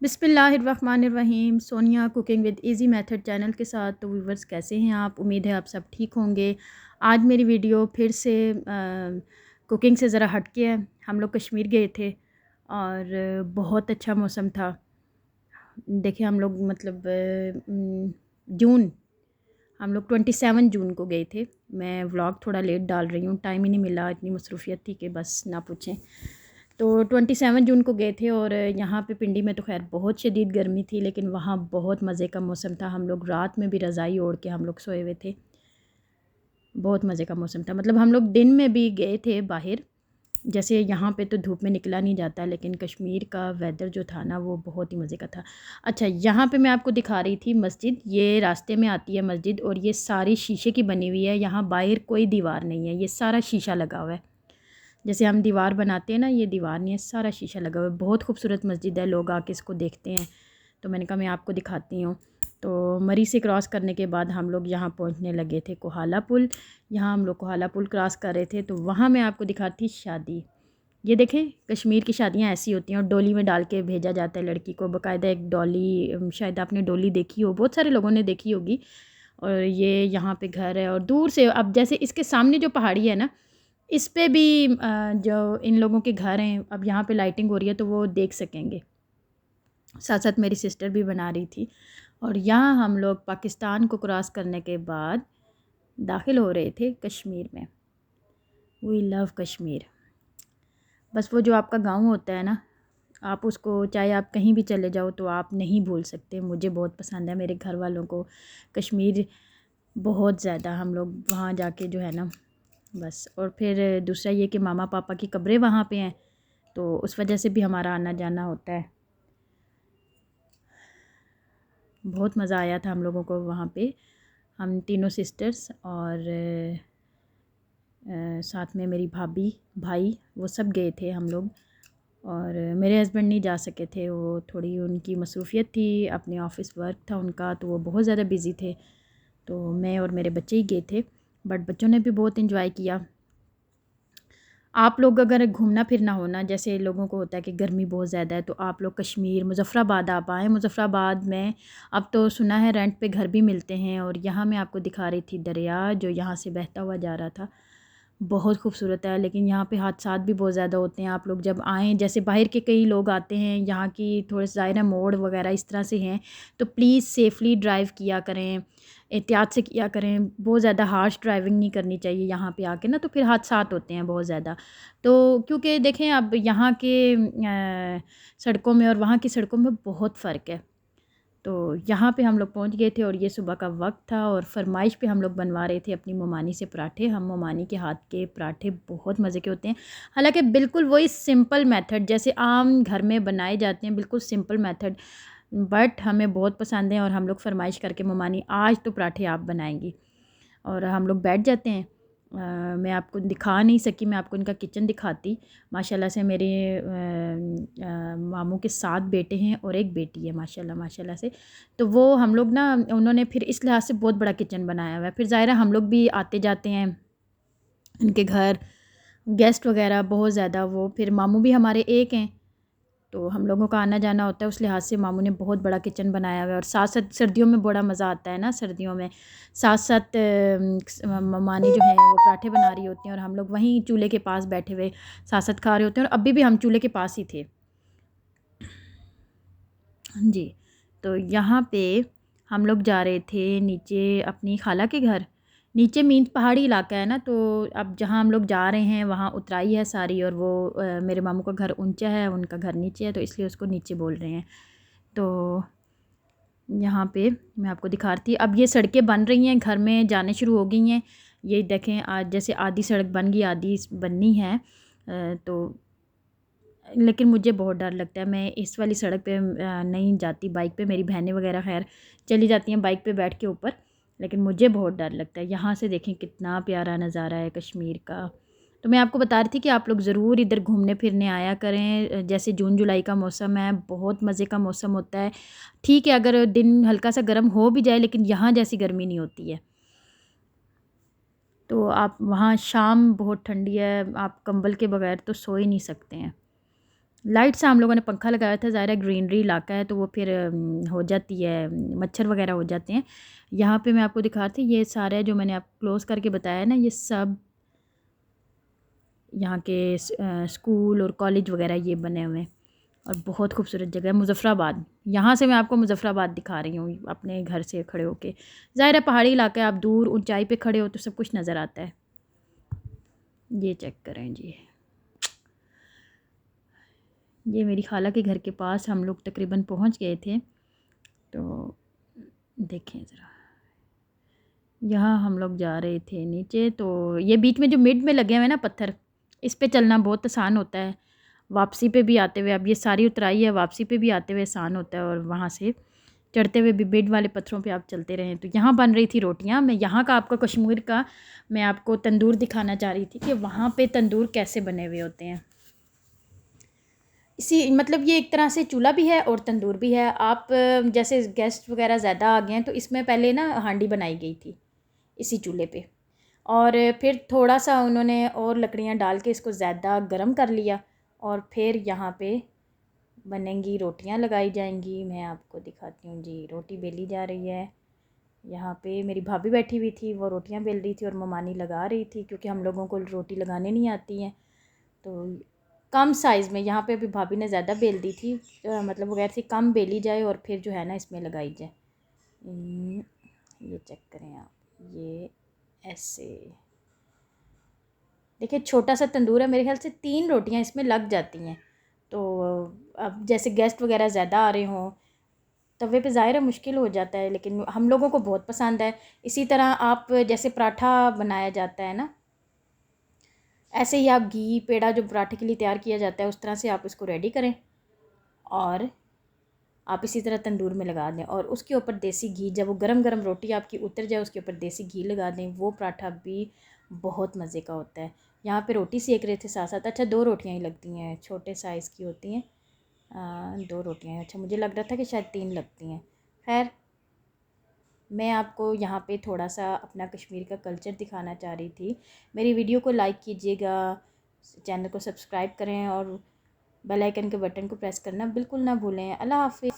बिस्मिल्लाहिर्रहमानिर्रहीम। Sonia cooking with easy method channel के साथ। तो व्यूवर्स, कैसे हैं आप? उम्मीद है आप सब ठीक होंगे। आज मेरी वीडियो फिर से कुकिंग से ज़रा हट के है। हम लोग कश्मीर गए थे और बहुत अच्छा मौसम था। देखिए हम लोग मतलब जून हम लोग 27 जून को गए थे। मैं व्लॉग थोड़ा लेट डाल रही हूँ, टाइम ही नहीं मिला, इतनी मसरूफ़ियत थी कि बस ना पूछें। तो 27 जून को गए थे और यहाँ पे पिंडी में तो खैर बहुत शदीद गर्मी थी, लेकिन वहाँ बहुत मज़े का मौसम था। हम लोग रात में भी रज़ाई ओढ़ के हम लोग सोए हुए थे। बहुत मज़े का मौसम था। मतलब हम लोग दिन में भी गए थे बाहर, जैसे यहाँ पे तो धूप में निकला नहीं जाता, लेकिन कश्मीर का वेदर जो था ना वो बहुत ही मज़े का था। अच्छा, यहाँ पे मैं आपको दिखा रही थी मस्जिद। ये रास्ते में आती है मस्जिद और ये सारी शीशे की बनी हुई है। यहाँ बाहर कोई दीवार नहीं है, ये सारा शीशा लगा हुआ है। जैसे हम दीवार बनाते हैं ना, ये दीवार नहीं है, सारा शीशा लगा हुआ है। बहुत खूबसूरत मस्जिद है, लोग आके इसको देखते हैं। तो मैंने कहा मैं आपको दिखाती हूँ। तो मरी से क्रॉस करने के बाद हम लोग यहाँ पहुँचने लगे थे कोहाला पुल। यहाँ हम लोग कोहाला पुल क्रॉस कर रहे थे, तो वहाँ मैं आपको दिखाती शादी। ये देखें, कश्मीर की शादियाँ ऐसी होती हैं और डोली में डाल के भेजा जाता है लड़की को। बाकायदा एक डोली, शायद आपने डोली देखी हो, बहुत सारे लोगों ने देखी होगी। और ये यहाँ पे घर है और दूर से अब जैसे इसके सामने जो पहाड़ी है ना, इस पे भी जो इन लोगों के घर हैं, अब यहाँ पे लाइटिंग हो रही है तो वो देख सकेंगे। साथ साथ मेरी सिस्टर भी बना रही थी। और यहाँ हम लोग पाकिस्तान को क्रॉस करने के बाद दाखिल हो रहे थे कश्मीर में। We love Kashmir. बस वो जो आपका गांव होता है ना, आप उसको चाहे आप कहीं भी चले जाओ तो आप नहीं भूल सकते। मुझे बहुत पसंद है, मेरे घर वालों को कश्मीर बहुत ज़्यादा। हम लोग वहाँ जाके जो है ना बस। और फिर दूसरा ये कि मामा पापा की कब्रें वहाँ पे हैं, तो उस वजह से भी हमारा आना जाना होता है। बहुत मज़ा आया था हम लोगों को वहाँ पे। हम तीनों सिस्टर्स और साथ में मेरी भाभी भाई, वो सब गए थे हम लोग। और मेरे हस्बैंड नहीं जा सके थे, वो थोड़ी उनकी मसरूफ़ियत थी, अपने ऑफ़िस वर्क था उनका, तो वो बहुत ज़्यादा बिज़ी थे। तो मैं और मेरे बच्चे ही गए थे, बट बच्चों ने भी बहुत इन्जॉय किया। आप लोग अगर घूमना फिरना हो ना, जैसे लोगों को होता है कि गर्मी बहुत ज़्यादा है, तो आप लोग कश्मीर मुज़फ़्फ़राबाद आप आएँ। मुज़फ़्फ़राबाद में अब तो सुना है रेंट पे घर भी मिलते हैं। और यहाँ मैं आपको दिखा रही थी दरिया जो यहाँ से बहता हुआ जा रहा था, बहुत खूबसूरत है। लेकिन यहाँ पे हादसात भी बहुत ज़्यादा होते हैं। आप लोग जब आएँ, जैसे बाहर के कई लोग आते हैं यहाँ की, थोड़े ज़ाहिर मोड़ वगैरह इस तरह से हैं, तो प्लीज़ सेफ़ली ड्राइव किया करें, एहतियात से किया करें। बहुत ज़्यादा हार्श ड्राइविंग नहीं करनी चाहिए यहाँ पे आके ना, तो फिर हादसात होते हैं बहुत ज़्यादा। तो क्योंकि देखें अब यहाँ के सड़कों में और वहाँ की सड़कों में बहुत फ़र्क है। तो यहाँ पे हम लोग पहुँच गए थे और ये सुबह का वक्त था और फरमाइश पे हम लोग बनवा रहे थे अपनी मोमानी से पराठे। हम मोमानी के हाथ के पराठे बहुत मज़े के होते हैं। हालांकि बिल्कुल वही सिंपल मेथड जैसे आम घर में बनाए जाते हैं, बिल्कुल सिंपल मेथड, बट हमें बहुत पसंद है। और हम लोग फरमाइश करके मोमानी आज तो पराठे आप बनाएंगी। और हम लोग बैठ जाते हैं। मैं आपको दिखा नहीं सकी, मैं आपको इनका किचन दिखाती। माशाल्लाह से मेरे मामू के 7 बेटे हैं और एक बेटी है, माशाल्लाह माशाल्लाह से। तो वो हम लोग ना, उन्होंने फिर इस लिहाज से बहुत बड़ा किचन बनाया हुआ है। फिर ज़ाहिर है हम लोग भी आते जाते हैं इनके घर, गेस्ट वगैरह बहुत ज़्यादा। वो फिर मामू भी हमारे एक हैं, तो हम लोगों का आना जाना होता है। उस लिहाज से मामू ने बहुत बड़ा किचन बनाया हुआ है। और साथ साथ सर्दियों में बड़ा मज़ा आता है ना, सर्दियों में साथ साथ ममानी जो है वो पराठे बना रही होती हैं और हम लोग वहीं चूल्हे के पास बैठे हुए साथ साथ खा रहे होते हैं। और अभी भी हम चूल्हे के पास ही थे। जी। तो यहाँ पे हम लोग जा रहे थे नीचे अपनी खाला के घर। नीचे मीन्स पहाड़ी इलाका है ना, तो अब जहाँ हम लोग जा रहे हैं वहाँ उतराई है सारी। और वो मेरे मामू का घर ऊंचा है, उनका घर नीचे है, तो इसलिए उसको नीचे बोल रहे हैं। तो यहाँ पे मैं आपको दिखा रही थी, अब ये सड़कें बन रही हैं, घर में जाने शुरू हो गई हैं। ये देखें, आज जैसे आधी सड़क बन गई, आधी बननी है। तो लेकिन मुझे बहुत डर लगता है, मैं इस वाली सड़क पे नहीं जाती बाइक पे। मेरी बहनें वगैरह खैर चली जाती हैं बाइक पे बैठ के ऊपर, लेकिन मुझे बहुत डर लगता है। यहाँ से देखें कितना प्यारा नज़ारा है कश्मीर का। तो मैं आपको बता रही थी कि आप लोग ज़रूर इधर घूमने फिरने आया करें। जैसे जून जुलाई का मौसम है, बहुत मज़े का मौसम होता है। ठीक है, अगर दिन हल्का सा गर्म हो भी जाए, लेकिन यहाँ जैसी गर्मी नहीं होती है। तो आप वहाँ शाम बहुत ठंडी है, आप कंबल के बगैर तो सो ही नहीं सकते हैं। लाइट सा हम लोगों ने पंखा लगाया था, ज़ाहिर है ग्रीनरी इलाका है तो वो फिर हो जाती है, मच्छर वगैरह हो जाते हैं। यहाँ पे मैं आपको दिखा रही थी, ये सारे जो मैंने आप क्लोज़ करके बताया ना, ये सब यहाँ के स्कूल और कॉलेज वगैरह ये बने हुए हैं और बहुत खूबसूरत जगह है मुज़फ़्फ़राबाद। यहाँ से मैं आपको मुज़फ़्फ़राबाद दिखा रही हूँ अपने घर से खड़े होके। ज़ाहिर है पहाड़ी इलाका है, आप दूर ऊंचाई पे खड़े हो तो सब कुछ नज़र आता है। ये चेक करें जी, ये मेरी खाला के घर के पास हम लोग तकरीबन पहुँच गए थे। तो देखें ज़रा, यहाँ हम लोग जा रहे थे नीचे, तो ये बीच में जो मिड में लगे हुए हैं ना पत्थर, इस पे चलना बहुत आसान होता है। वापसी पे भी आते हुए, अब ये सारी उतराई है, वापसी पे भी आते हुए आसान होता है और वहाँ से चढ़ते हुए भी बेड वाले पत्थरों पे आप चलते रहें। तो यहाँ बन रही थी रोटियाँ। मैं यहाँ का आपको कश्मीर का मैं आपको तंदूर दिखाना चाह रही थी कि वहाँ पे तंदूर कैसे बने हुए होते हैं। इसी मतलब ये एक तरह से चूल्हा भी है और तंदूर भी है। आप जैसे गेस्ट वगैरह ज़्यादा आ गए हैं तो इसमें पहले ना हांडी बनाई गई थी इसी चूल्हे पे, और फिर थोड़ा सा उन्होंने और लकड़ियाँ डाल के इसको ज़्यादा गर्म कर लिया और फिर यहाँ पे बनेंगी रोटियाँ लगाई जाएंगी। मैं आपको दिखाती हूँ जी, रोटी बेली जा रही है। यहाँ पे मेरी भाभी बैठी हुई थी, वो रोटियाँ बेल रही थी और ममानी लगा रही थी, क्योंकि हम लोगों को रोटी लगाने नहीं आती हैं। तो कम साइज़ में यहाँ पे अभी भाभी ने ज़्यादा बेल दी थी, मतलब वो कह रही थी कम बेली जाए और फिर जो है ना इसमें लगाई जाए। ये चेक करें आप, ये ऐसे देखिए छोटा सा तंदूर है, मेरे ख्याल से 3 रोटियाँ इसमें लग जाती हैं। तो अब जैसे गेस्ट वगैरह ज़्यादा आ रहे हों तवे पे ज़ाहिर है मुश्किल हो जाता है, लेकिन हम लोगों को बहुत पसंद है। इसी तरह आप जैसे पराठा बनाया जाता है ना, ऐसे ही आप घी पेड़ा जो पराठे के लिए तैयार किया जाता है उस तरह से आप इसको रेडी करें और आप इसी तरह तंदूर में लगा दें और उसके ऊपर देसी घी, जब वो गरम गरम रोटी आपकी उतर जाए उसके ऊपर देसी घी लगा दें, वो पराठा भी बहुत मज़े का होता है। यहाँ पे रोटी सेक रहे थे साथ साथ। अच्छा 2 रोटियाँ ही लगती हैं, छोटे साइज़ की होती हैं। 2 रोटियाँ हैं, अच्छा मुझे लग रहा था कि शायद 3 लगती हैं। खैर मैं आपको यहाँ पे थोड़ा सा अपना कश्मीर का कल्चर दिखाना चाह रही थी। मेरी वीडियो को लाइक कीजिएगा, चैनल को सब्सक्राइब करें और बेल आइकन के बटन को प्रेस करना बिल्कुल ना भूलें। अल्लाह हाफ़िज़।